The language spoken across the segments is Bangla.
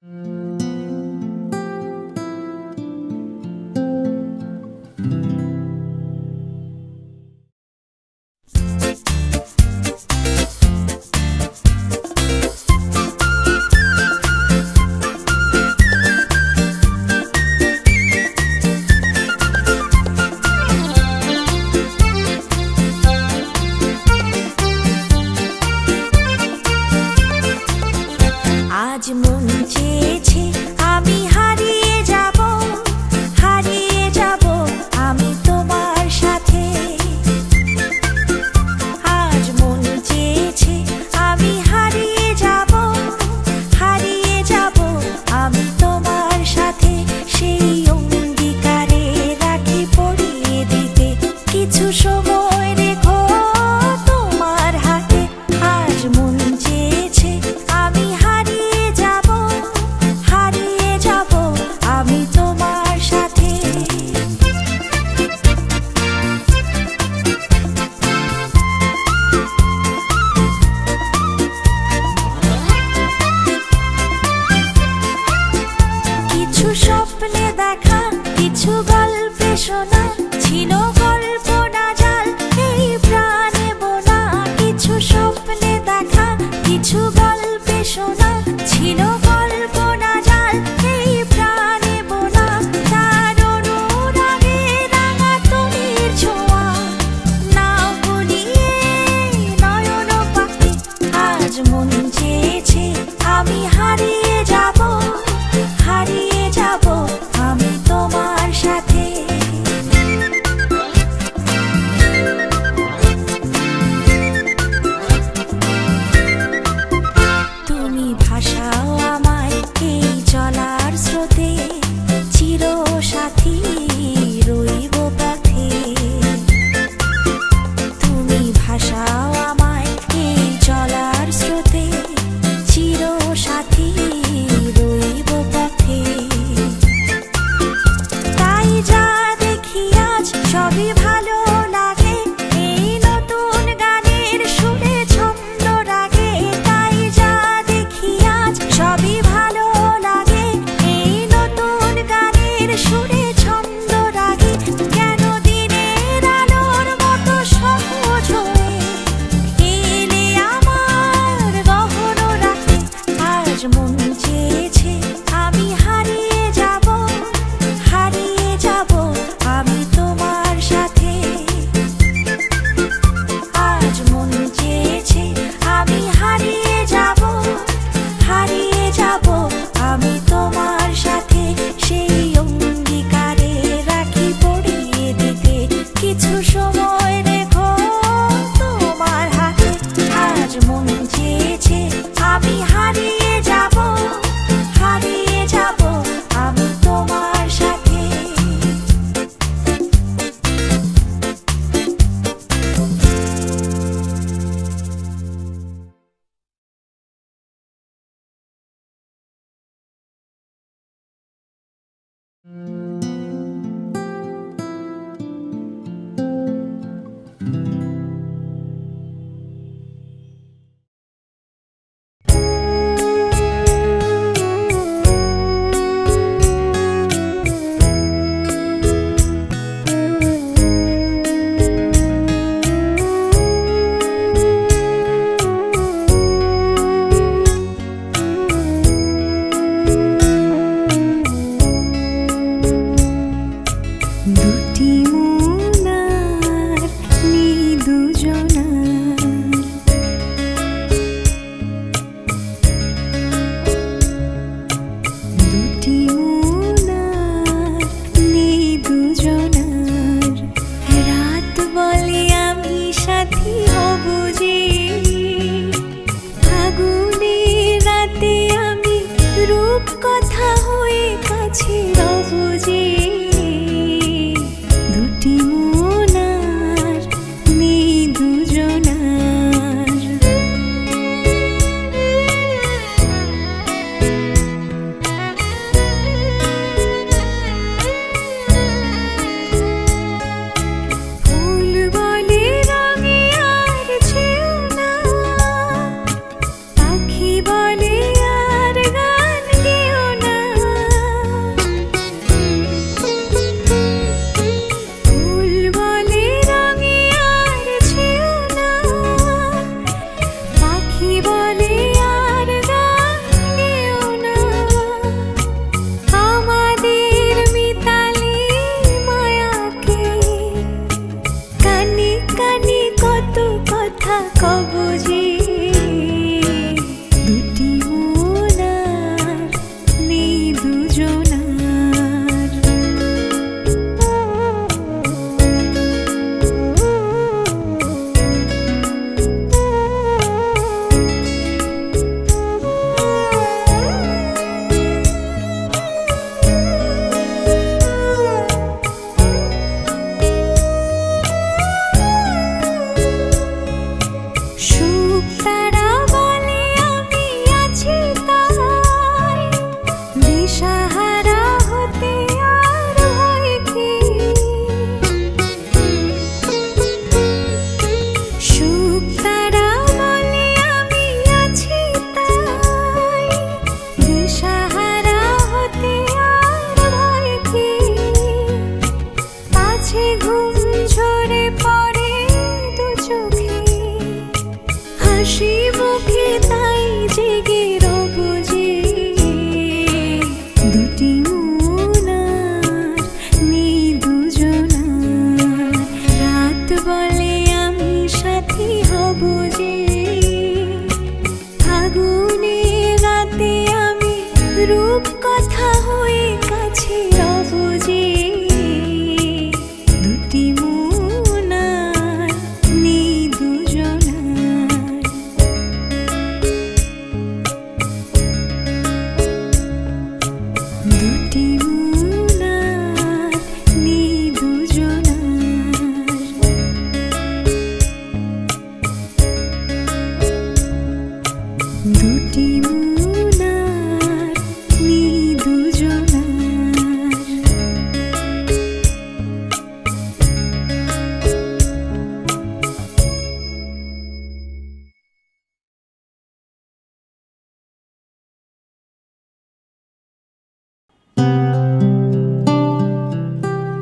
আজ মন চেয়েছে আমি হারিয়ে যাব, হারিয়ে যাব আমি তোমার সাথে। আজ মন চেয়েছে আমি হারিয়ে যাব, হারিয়ে যাব আমি তোমার সাথে। সেই অঙ্গীকারে রাখি পরিয়ে দিতে কিছু সময় রেখো তোমার হাতে। আজ মন চেয়েছে আমি হারিয়ে যাব, হারিয়ে যাব আমি তোমার সাথে। কিছু স্বপ্নে দেখা, কিছু গল্পে শোনা, ছিল গল্প না জাল এই প্রাণে বোনা। কিছু স্বপ্নে দেখা, কিছু গল্পে শোনা, ছিল গল্প না জাল এই প্রাণে বোনা। তার অনুরাগে রাঙা তুলির ছোঁয়া, নাও ভুলিয়ে নয়ন পাখি। আজ মন চেয়েছে আমি হারিয়ে যাব, হারিয়ে যাব আমি তোমার সাথে। তুমি ভাসাও আমায় এই চলার স্রোতে, চির সাথী রইব পথে। তুমি ভাসাও আমায় এই চলার স্রোতে, চির সাথী রইব পথে। তাই যা দেখি আজ সবই ভালো লাগে, এই নতুন গানের সুরে ছন্দ রাগে। তাই যা দেখি আজ সবই ভালো লাগে, এই নতুন গানের সুরে ছন্দ রাগে। কেন দিনের আলোর মতো সহজ হয়ে এলে আমার গহন রাতে। আজ মন চেয়েছে আমি হারিয়ে যাব, হারিয়ে যাব আমি তোমার সাথে। আজ মন চেয়েছে আমি হারিয়ে যাব, হারিয়ে যাব আমি তোমার সাথে। সেই অঙ্গীকারে রাখি পরিয়ে দিতে কিছু সময় রেখো তোমার হাতে। আজ মন চেয়েছে আমি হারিয়ে যাব, হারিয়ে যাব আমি তোমার সাথে।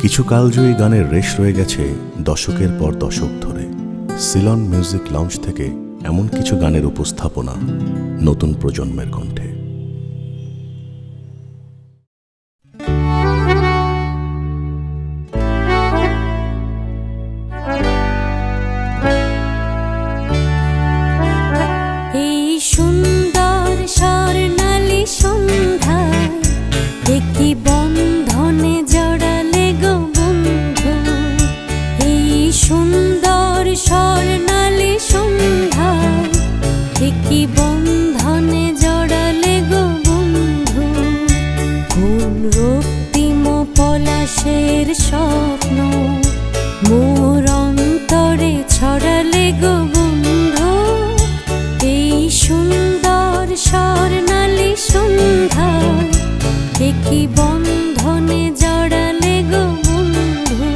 কিছু কালজয়ী গানের রেশ রয়ে গেছে দশকের পর দশক ধরে। সিলন মিউজিক লাউঞ্জ থেকে এমন কিছু গানের উপস্থাপনা নতুন প্রজন্মের কণ্ঠে। এই সুন্দর স্বর্ণালী সন্ধ্যায় একটি বন্ধনে জড়ালে গো বন্ধু। এই সুন্দর স্বর্ণালী সন্ধ্যায় একটি বন্ধনে জড়ালে গো বন্ধু। কোন রক্তিম পলাশের স্বপ্ন মোর অন্তরে ছড়ালে গো বন্ধু। এই সুন্দর স্বর্ণালী সন্ধ্যায় একটি বন্ধনে জড়ালে গো বন্ধু।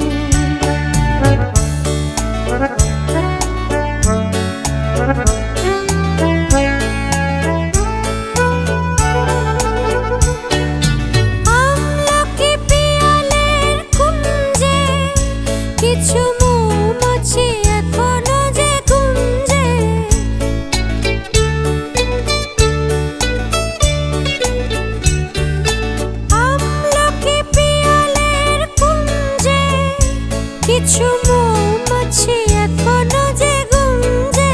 আমলকি পিয়ালের কুঞ্জে কিছু মৌমাছি এখনো যে গুঞ্জে। আমলকি পিয়ালের কুঞ্জে কিছু মৌমাছি এখনো যে গুঞ্জে।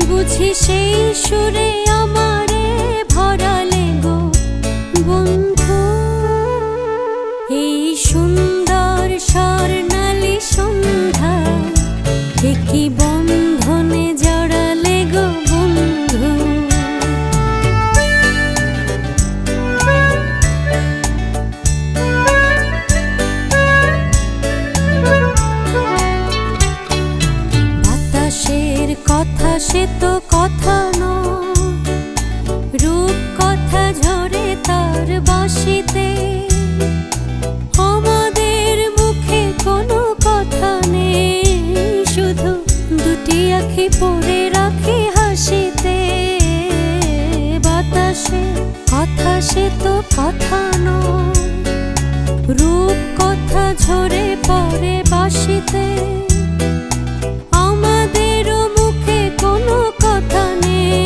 বুঝি সেই সুরে আমারে ভরালে গো বন্ধু। এই সুন্দর স্বর্ণালী সন্ধ্যায় একটি বন্ধনে জড়ালে গো বন্ধু। বাতাসের কথা সে তো কথা নয়, রূপ কথা ঝরে তার বাঁশিতে। আমাদের মুখে কোনো কথা নেই, শুধু দুটি আঁখি পড়ে রাখি হাসিতে। বাতাসের কথা সে তো কথা নয়, রূপ কথা ঝরে পড়ে বাঁশিতে। আমাদেরও মুখে কোনো কথা নেই,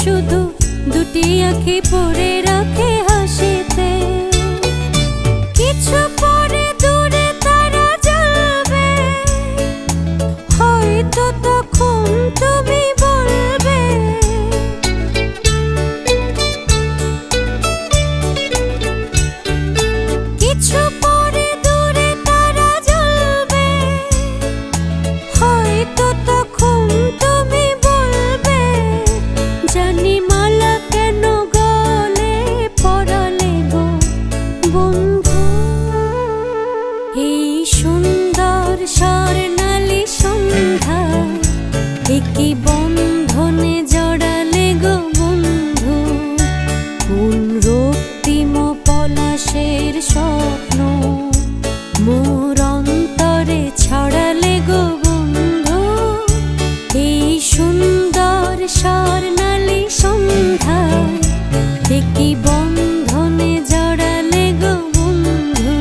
শুধু দুটি আঁখি পড়ে রাখে হাসিতে। কিছু পরে দূরে তারা জ্বলবে, হয়তো তখন তুমি বলবে। কিছু পরে দূরে তারা জ্বলবে, হয়তো তখন তুমি বলবে। জানি মালা কেন গলে পরালে গো বন্ধু। এই সুন্দর স্বর্ণালী সন্ধ্যায় একটি বন্ধনে জড়ালে গো বন্ধু। কোন রক্তিম পলাশের স্বপ্ন মোর অন্তরে ছড়ালে গো বন্ধু। এই সুন্দর স্বর্ণালী সন্ধ্যায় একটি বন্ধনে জড়ালে গো বন্ধু।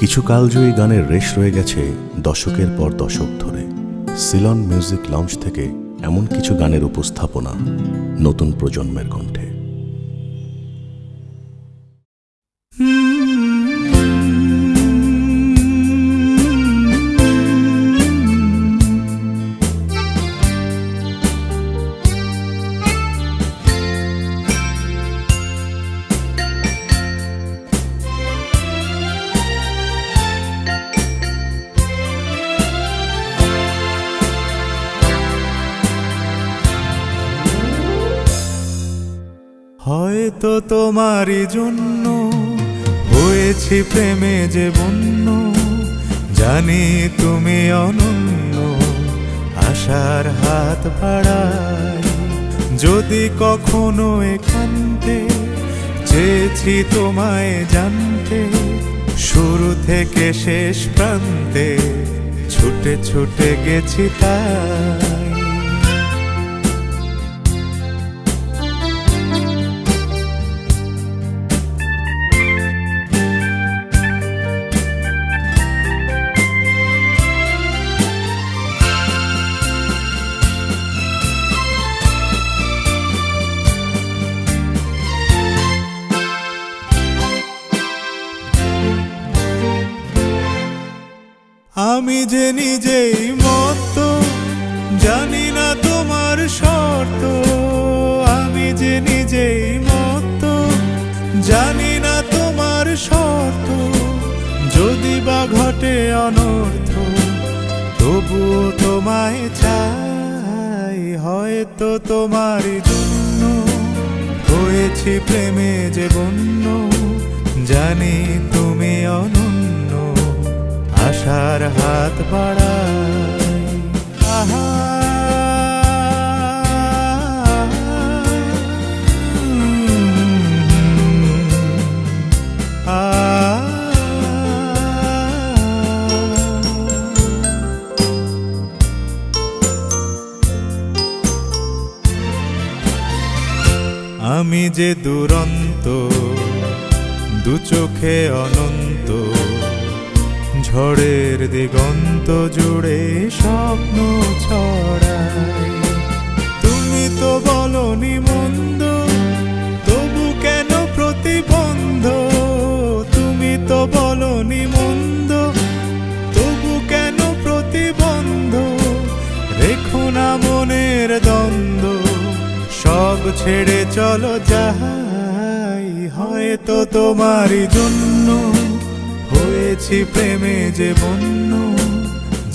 কিছু কালজয়ী গানের রেশ রয়ে গেছে দশকের পর দশক ধরে। সিলন মিউজিক লাউঞ্জ থেকে এমন কিছু গানের উপস্থাপনা নতুন প্রজন্মের কণ্ঠে। হয়তো তোমারই জন্য হয়েছি প্রেমে যে বন্য। জানি তুমি অনন্য, আশার হাত বাড়াই। যদি কখনো একান্তে চেয়েছি তোমায় জানতে, শুরু থেকে শেষ প্রান্তে ছুটে ছুটে গেছি তাই। আমি যে নিজেই মত, জানি না তোমার শর্ত। আমি যে নিজেই মত, জানি না তোমার শর্ত। যদি বা ঘটে অনর্থ, তবুও তোমায় চাই। হয়তো তোমার জন্য হয়েছি প্রেমে যে বন্য, জানি তুমি অনন্য, আশার হাত বাড়াই। আহা আমি যে দুরন্ত, দু চোখে অনন্ত, ঝড়ের দিগন্ত জুড়ে স্বপ্ন ছড়াই। তুমি তো বলনি মন্দ, তবু কেন প্রতিবন্ধ? তুমি তো বলনি মন্দ, তবু কেন প্রতিবন্ধ? রেখো না মনের দ্বন্দ্ব, সব ছেড়ে চলো যাই। হয়তো তোমারই জন্য হয়েছি প্রেমে যে বন্য,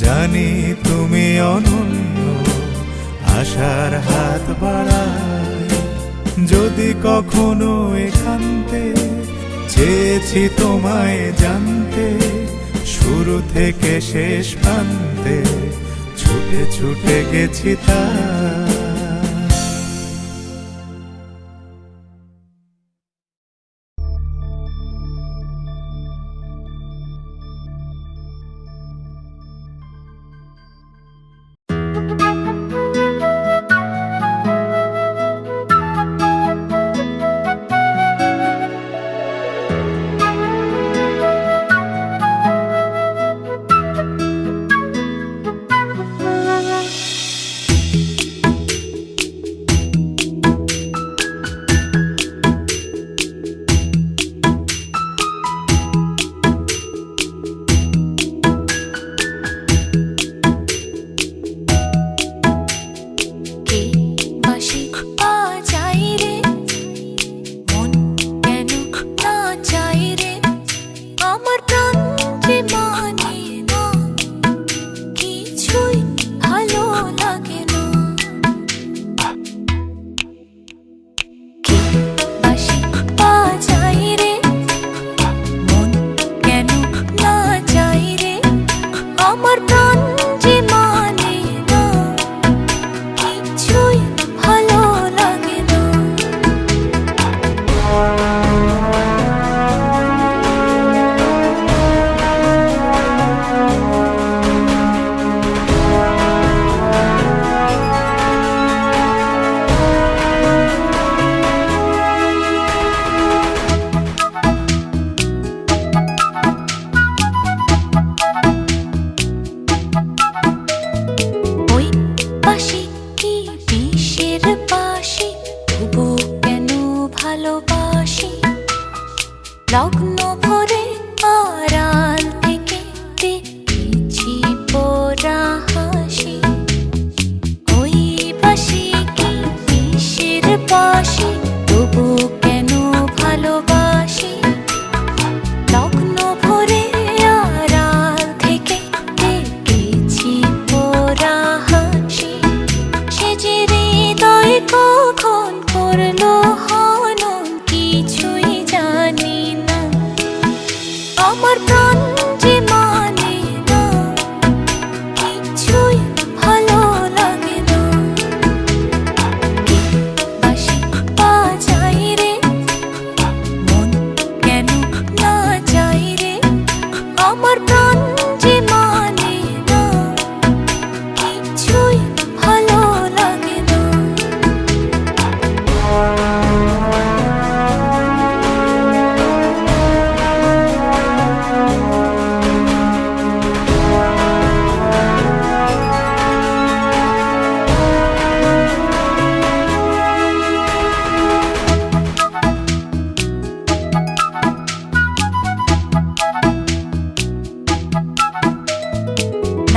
জানি তুমি অনন্য, আশার হাত বাড়াই। যদি কখনো একান্তে চেয়েছি তোমায় জানতে, শুরু থেকে শেষ প্রান্তে ছুটে ছুটে গেছি তাই।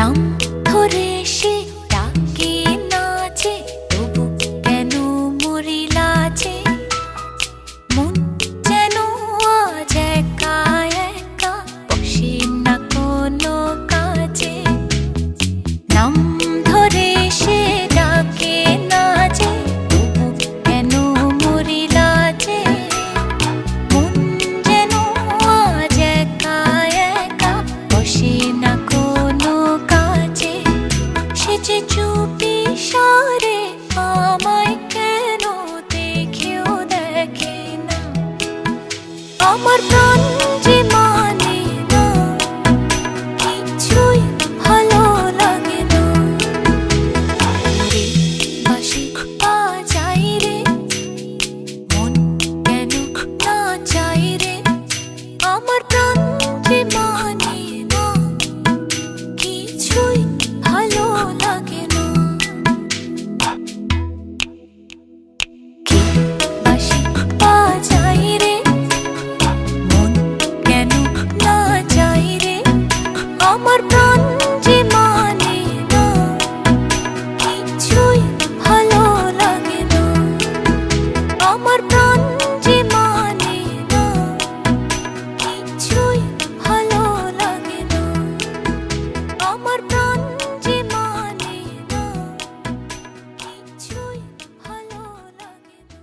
নাম ধরে সে ডাকে নাচে, তবু কেন মরি লাজে? মন যেন আজ একা একা, বসে না কোনো কাজে। নাম ধরে সে ডাকে নাচে, তবু কেন মরি লাজে? মন যেন আজ একা একা, বসে না কোনো কাজে। সে যে চুপি সারে আমায় কেন দেখেও দেখে না, আমার প্রাণ যে মানে না, কিছুই ভালো লাগে না। রে বাঁশি বাজাই রে, মন কেন না চাই রে, আমার প্রাণ যে মানে না, কিছুই ভালো লাগে না। কে বাঁশি বাজাই রে, মন কেন না চাই রে, আমার প্রাণ যে মানে না, কিছুই ভালো লাগে না। আমার প্রাণ যে মানে না, কিছুই ভালো লাগে না। আমার প্রাণ যে মানে না, কিছুই ভালো লাগে না।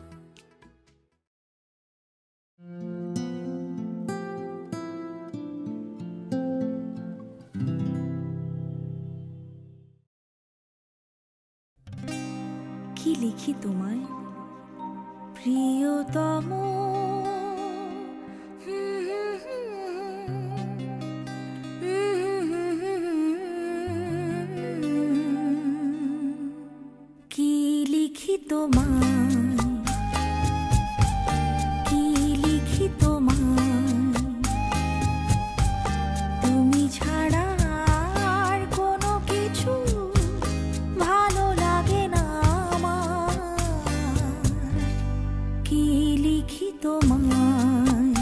কি লিখি তোমায় প্রিয়তম, কি লিখি তোমায়, কি লিখি তোমায়, তুমি ছাড়া আর কোনো কিছু ভালো লাগে না আমার। কি লিখি তোমায়,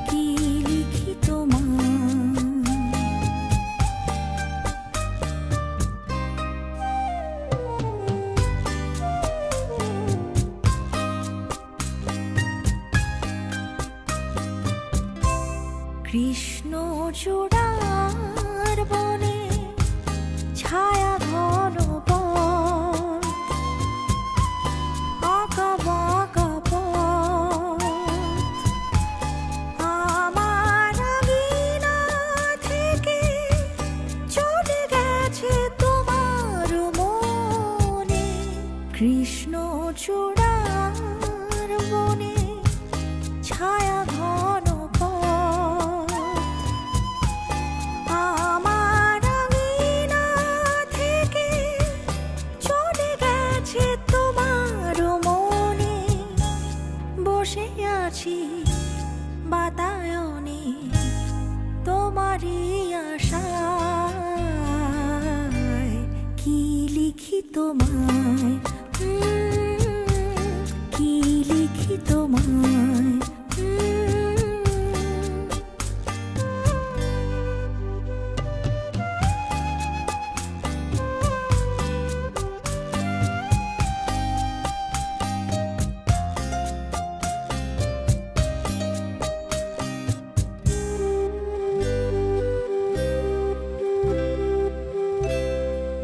কি লিখি তোমায়। কৃষ্ণ চূড়ার বনে ছায়া ঘন পথ, আঁকা বাঁকা পথ, আমার আঙিনা থেকে চলে গেছে তোমার মনে। কৃষ্ণ চূড়ার বনে ছায়া ঘন পথ, আমার আঙিনা থেকে চলে গেছে তোমার মনে। বসে আছি বাতায়নে তোমারই আশায়। কি লিখি তোমায়, কি লিখি তোমায়।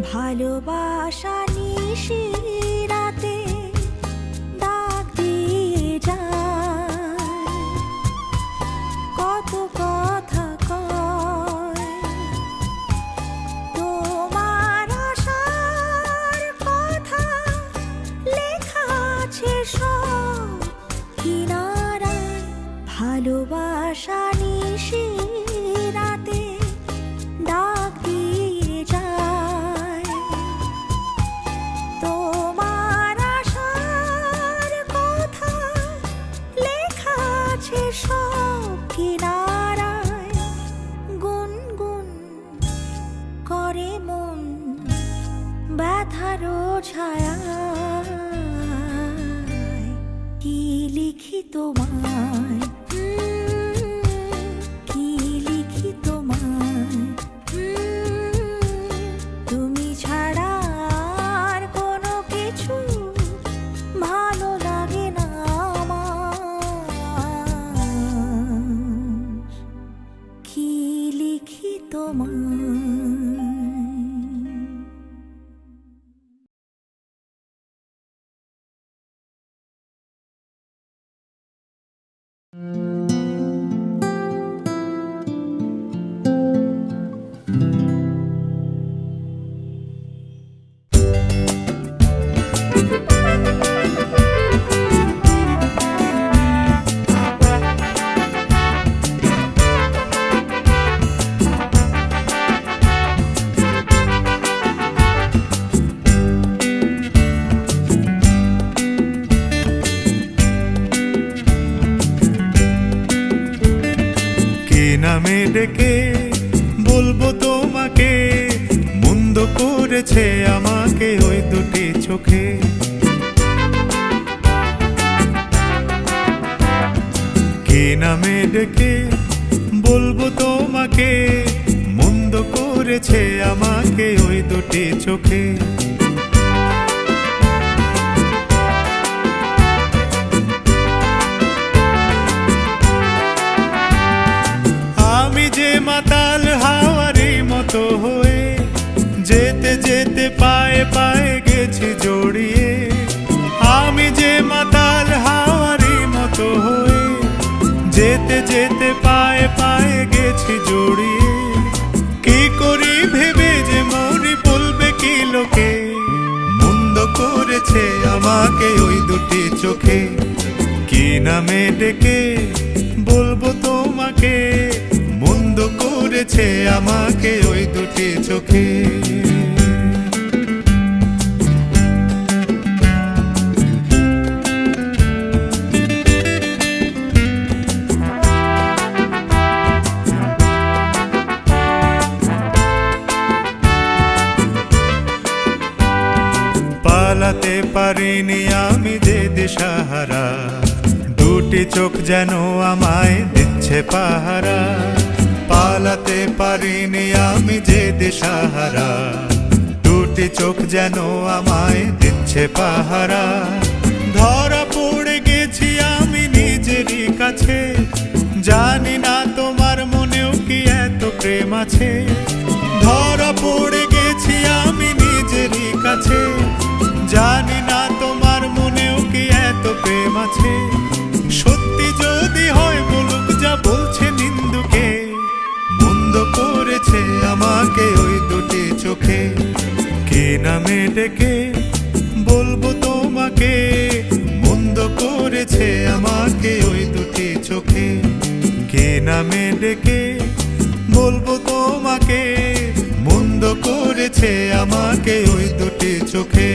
ভালোবাসা নিশি রাতে ডাক দিয়ে যায়, কত কথা কয় তোমার আশার কথা, লেখা আছে সব কিনারায়। ভালোবাসা নিশি রাতে ডাক দিয়ে যায়, তোমার আশার কথা লেখা আছে সব কিনারায়। গুনগুন করে মন ব্যথারও ছায়ায়। কি লিখি তোমায়, কি লিখি তোমায়। লিখি তোমায়। নামে ডেকে বলবো তোমাকে, মন্দ করেছে আমাকে ওই দুটি চোখে। কি নামে ডেকে বলবো তোমাকে, মন্দ করেছে আমাকে ওই দুটি চোখে। মাতাল হাওয়ারি মতো হয়ে যেতে যেতে পায়ে পায়ে গেছি জড়িয়ে। আমি যে মাতাল হাওয়ারি মতো হয়ে যেতে যেতে পায়ে পায়ে গেছি জড়িয়ে। কি করি ভেবে যে মরি বলবে কি লোকে, মন্দ করেছে আমাকে ওই দুটি চোখে। কি নামে ডেকে বলবো তোমাকে, মন্দ করেছে আমাকে ওই দুটি চোখে। পালাতে পারিনি আমি যে দিশাহারা, দুটি চোখ যেন আমায় দিচ্ছে পাহারা। পালাতে পারিনি আমি যে দিশাহারা, দুটি চোখ যেন আমায় দিচ্ছে পাহারা। ধরা পড়ে গেছি আমি নিজেরই কাছে, জানি না তোমার মনেও কি এত প্রেম আছে। ধরা পড়ে গেছি আমি নিজেরই কাছে, জানি না তোমার মনেও কি এত প্রেম আছে। সত্যি যদি হয় বলুক যা বলছে নিন্দুকে, মন্দ করেছে আমাকে ওই দুটি চোখে। কি নামে ডেকে বলবো তোমাকে, মন্দ করেছে আমাকে ওই দুটি চোখে। কি নামে ডেকে বলবো তোমাকে, মন্দ করেছে আমাকে ওই দুটি চোখে।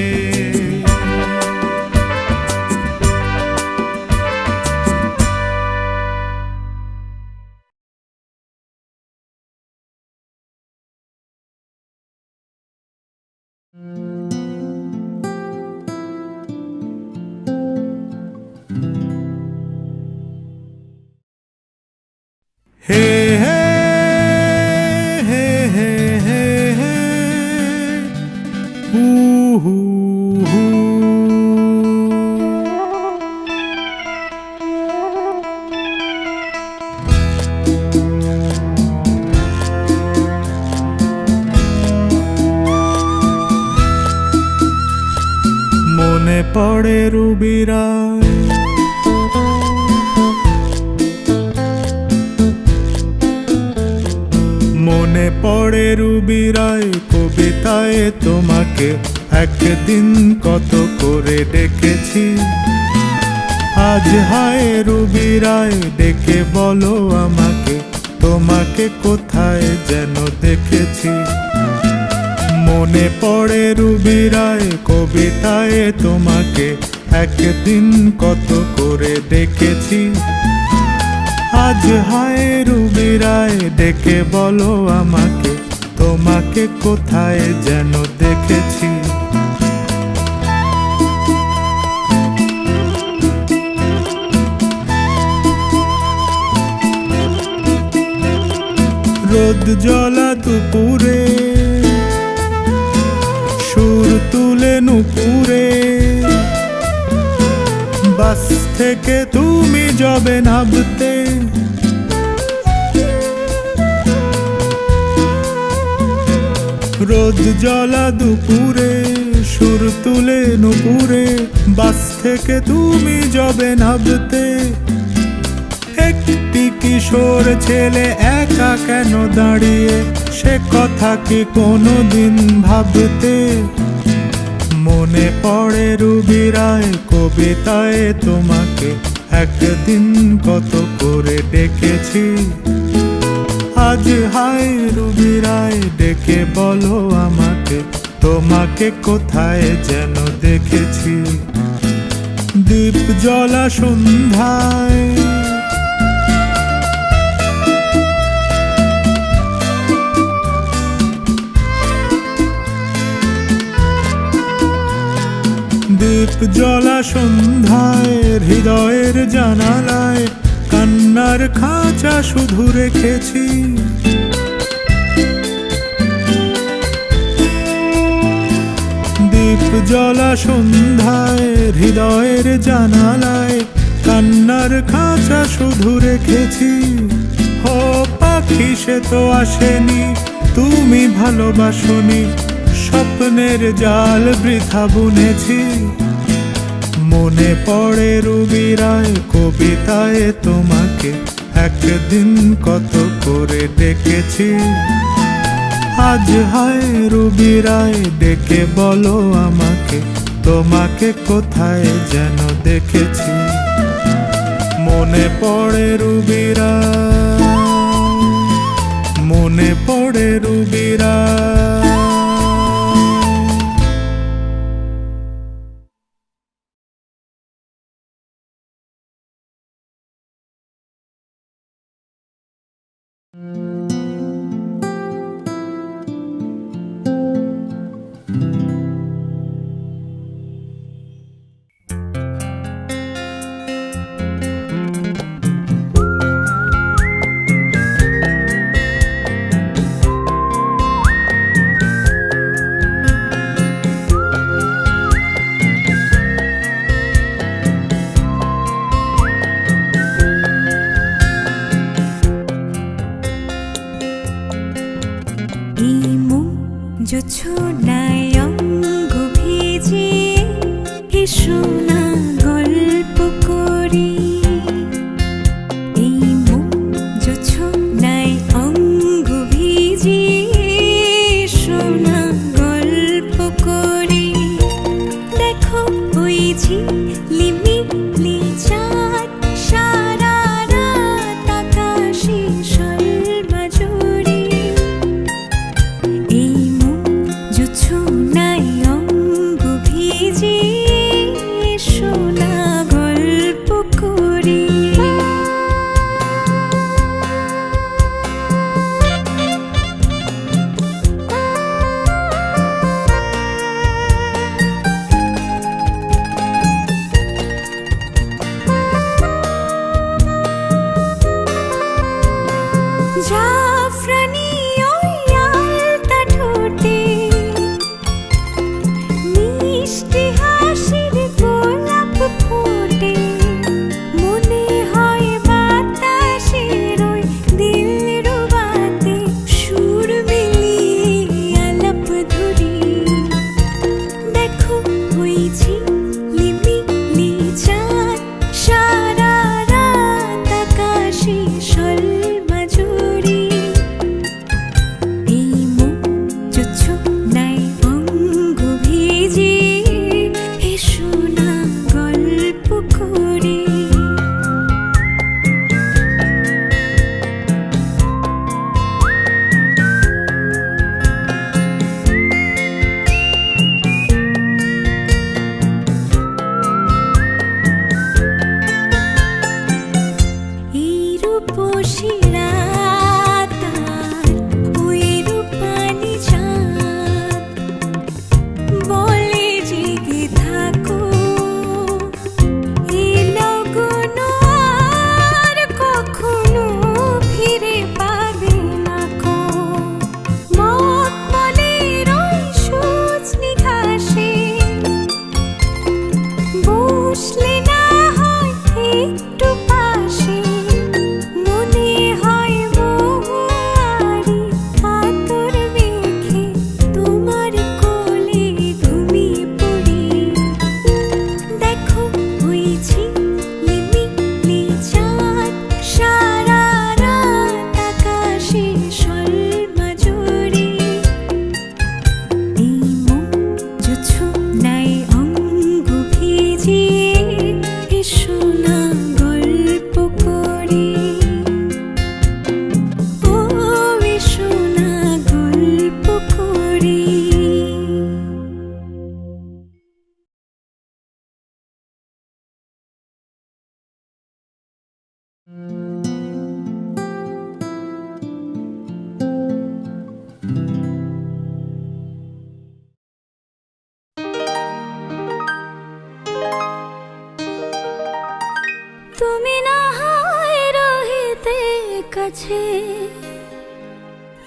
হে হে হে হে হে হে হু হু হু। মনে পড়ে রুবিরায়, মনে পড়ে রুবিরায় কবিতায় তোমাকে একদিন কত করে ডেকেছি। আজ হায় রুবিরায় ডেকে বলো আমাকে, তোমাকে কোথায় যেন দেখেছি। মনে পড়ে রুবিরায় কবিতায় তোমাকে একদিন কত করে ডেকেছি। আজ হায় রুবিরায় ডেকে বলো আমাকে, তোমাকে কোথায় যেন দেখেছি। রোদ জ্বলা দুপুরে সুর তুলে নুপুরে, বাস থেকে তুমি যবে নামতে রোদ জ্বলা দুপুরে সুর তুলে নুপুরে বাস থেকে তুমি যবে নামতে একটি কিশোর ছেলে একা কেন দাঁড়িয়ে সে কথা কি কোনোদিন ভাবতে মনে পড়ে রুবি রায় কবিতায় তোমাকে একদিন কত করে ডেকেছি আজ হায় রুবি রায় ডেকে বলো আমাকে তোমাকে কোথায় যেন দেখেছি দীপ জ্বলা সন্ধ্যায় দীপ জ্বলা সন্ধ্যায় হৃদয়ের জানালায় কান্নার খাঁচা শুধু রেখেছি দীপ জ্বলা সন্ধ্যায় হৃদয়ের জানালায় কান্নার খাঁচা শুধু রেখেছি ও পাখি সে তো আসেনি তুমি ভালোবাসনি স্বপ্নের জাল বৃথা বুনেছি মনে পড়ে রুবি রায় কবিতায় তোমাকে একদিন কত করে ডেকেছি আজ হায় রুবি রায় ডেকে বলো আমাকে তোমাকে কোথায় যেন দেখেছি মনে পড়ে রুবি রায় মনে পড়ে রুবি রায় জোছনায় অঙ্গ ভিজিয়ে এসো না গল্প করি এই মন জোছনায় অঙ্গ ভিজিয়ে এসো না গল্প করি দেখো ওই ঝিলিমিলি চাঁদ সারা রাত আকাশে সর্বজুড়ে এই জোছনায় অঙ্গ ভিজিয়ে এসো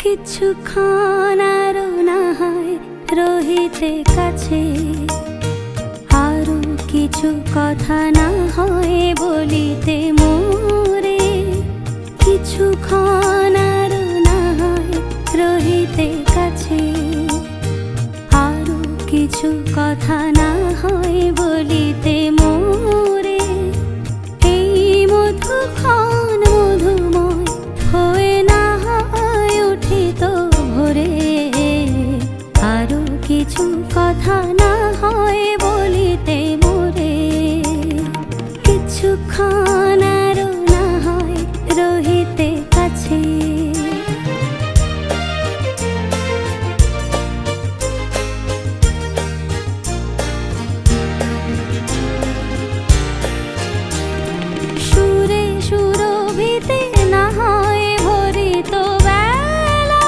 কিছুক্ষণ আরো না হয় রহিতে কাছে, আরো কিছু কথা না হয় বলিতে মোরে। কিছুক্ষণ আরো না হয় রহিতে কাছে, আরো কিছু কথা না হয় বলিতে মোরে। এই মধুক্ষণ মধুময় হয়ে না হয় উঠিত ভোরে, আরো কিছু কথা না হয় বলিতে মোরে। কিছুক্ষণ আরো না হয় রহিতে কাছে। সুরে সুরভিতে না হয় ভরিত বেলা,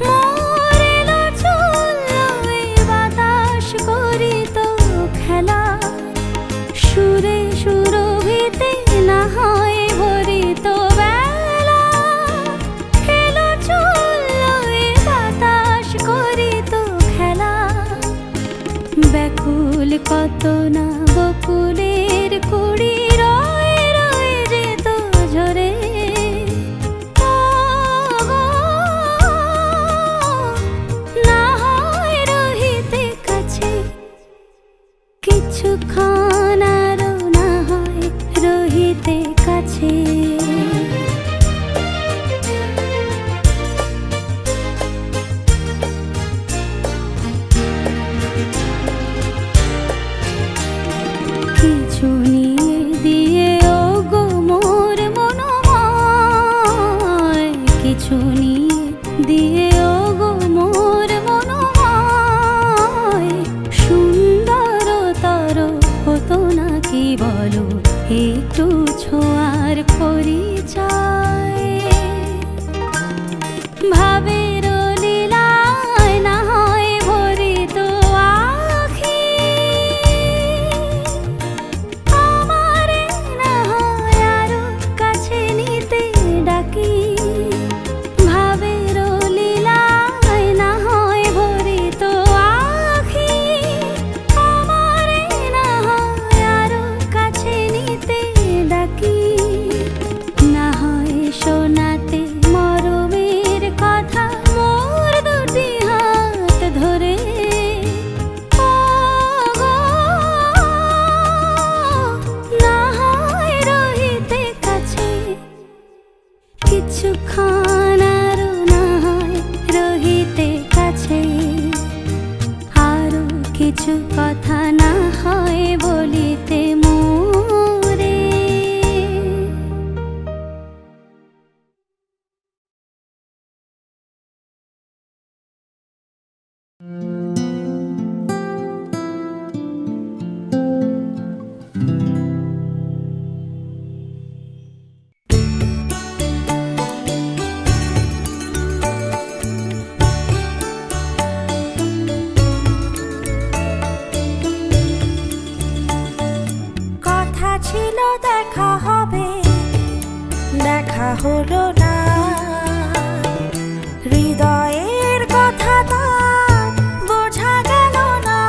মোরেল চুলোয় বাতাস করিত খেলা। সুরে সুরভিতে না হয় ভরিত বেলা, খেল চুলোয় বাতাস করিত খেলা। ব্যাকুল কত না বকুলের কুড়ি রয়ে রয়ে যেত ঝরে। না হয় রহিতে কাছে, কিছুক্ষণ আরো না হয় রহিতে কাছে। কিছু নিয়ে দিয়ে ও গো মোর মনোময়, কিছু নিয়ে দিয়ে ও গো মোর মনোময়। সুন্দরতর হতো না কি বলো একটু ছোঁয়ার পরিচয়। ভাবের লীলায় না হয় ভরিত আখি, আমারে না হয় আরো কাছে নিতে ডাকি। ভাবের লীলায় না হয় ভরিত আখি, আমারে না হয় আরো কাছে নিতে ডাকি। না হয় শোনাতে মরমের কথা মোর দুটি হাত ধরে। না হয় রহিতে কাছে, কিছুক্ষণ আরো না হয় রহিতে কাছে। আরো কিছু কথা না হয় বলিতে মোরে। কথা ছিল দেখা হবে, দেখা হলো না। হৃদয়ের কথা তার বোঝা গেল না।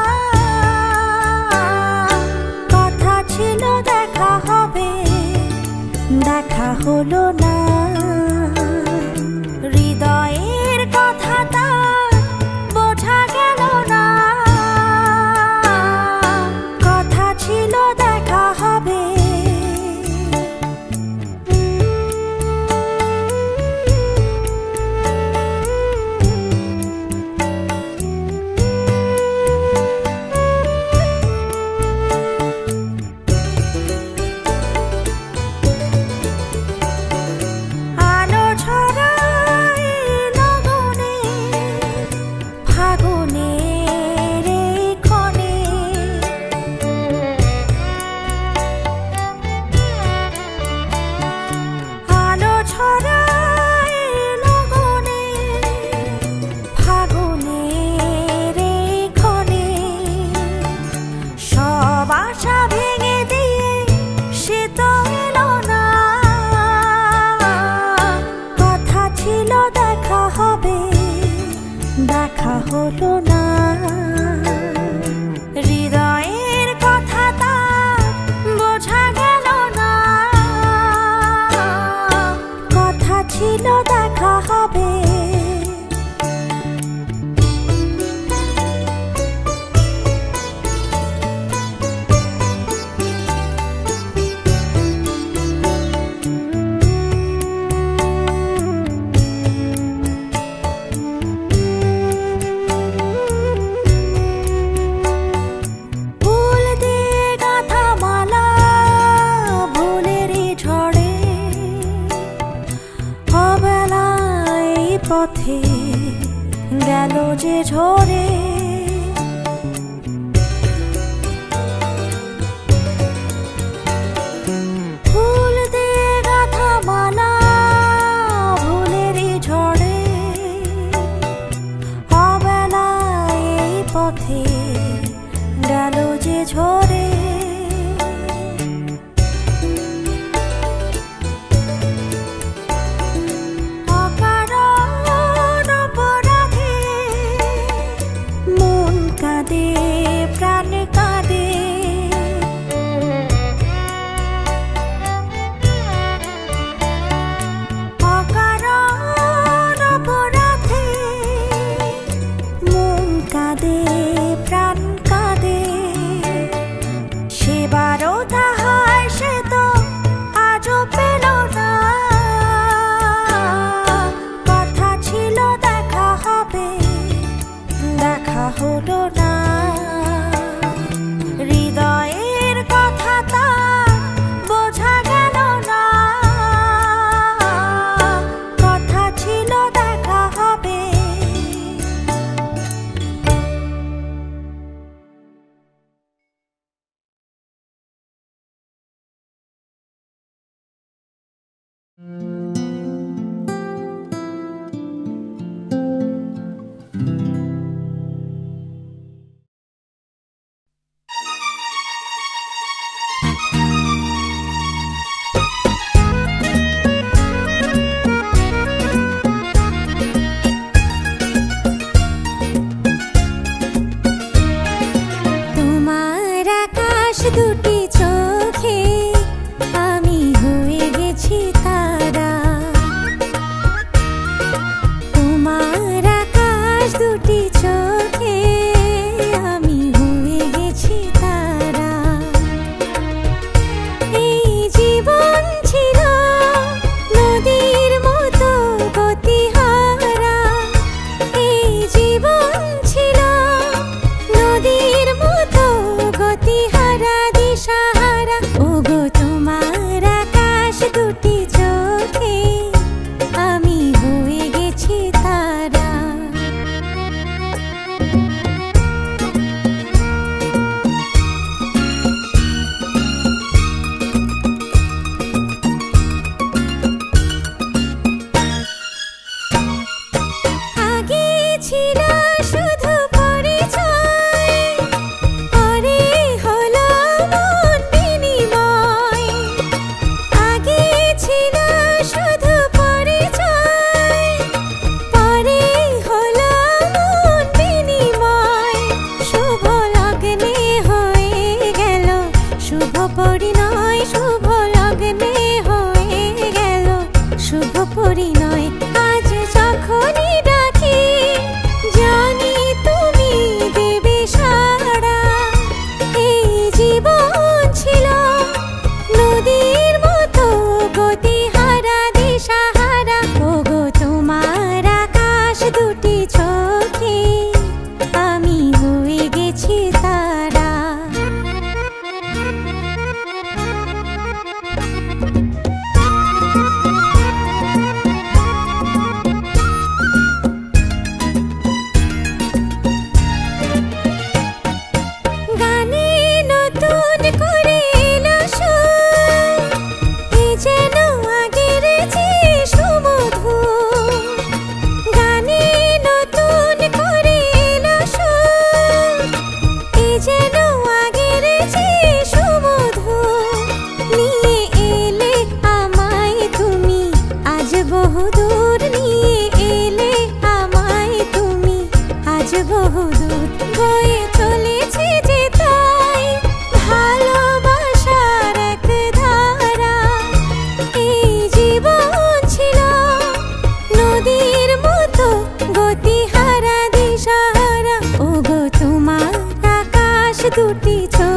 কথা ছিল দেখা হবে, দেখা হলো না। হৃদয়ের কথা তার বোঝা গেল না। কথা ছিল দেখা হবে, ছিল দেখা হবে, দেখা হলো না। হৃদয়ের কথা তার বোঝা গেল না, কথা ছিল দেখা হবে। ফুল দিয়ে গাঁথা মালা ভুলেরই ঝড়ে, অবেলায় পথে গেল যে ঝরে। ফুল দিয়ে গাঁথা মালা ভুলেরই ঝড়ে, অবেলায় পথে গেল যে ঝরে। অকারণ অপরাধে মন কাঁদে, প্রাণ কাঁদে। অকারণ অপরাধে মন কাঁদে, প্রাণ কাঁদে। সেবারও তাহার সে তো আজও পেল না, কথা ছিল দেখা হবে, দেখা হলো না। হৃদয়ের কথা তার বোঝা গেল না, কথা ছিল দেখা হবে। তোমার আকাশ দুটি চোখে আমি হয়ে গেছি তারা। তোমার আকাশ দুটি চোখে আমি হয়ে গেছি তারা। এই জীবন ছিল নদীর মতো গতিহারা, এই জীবন ছিল নদীর মতো গতিহারা, দিশাহারা। ওগো তোমার আকাশ দুটি চোখে আমি হয়ে গেছি তারা। স্মৃতি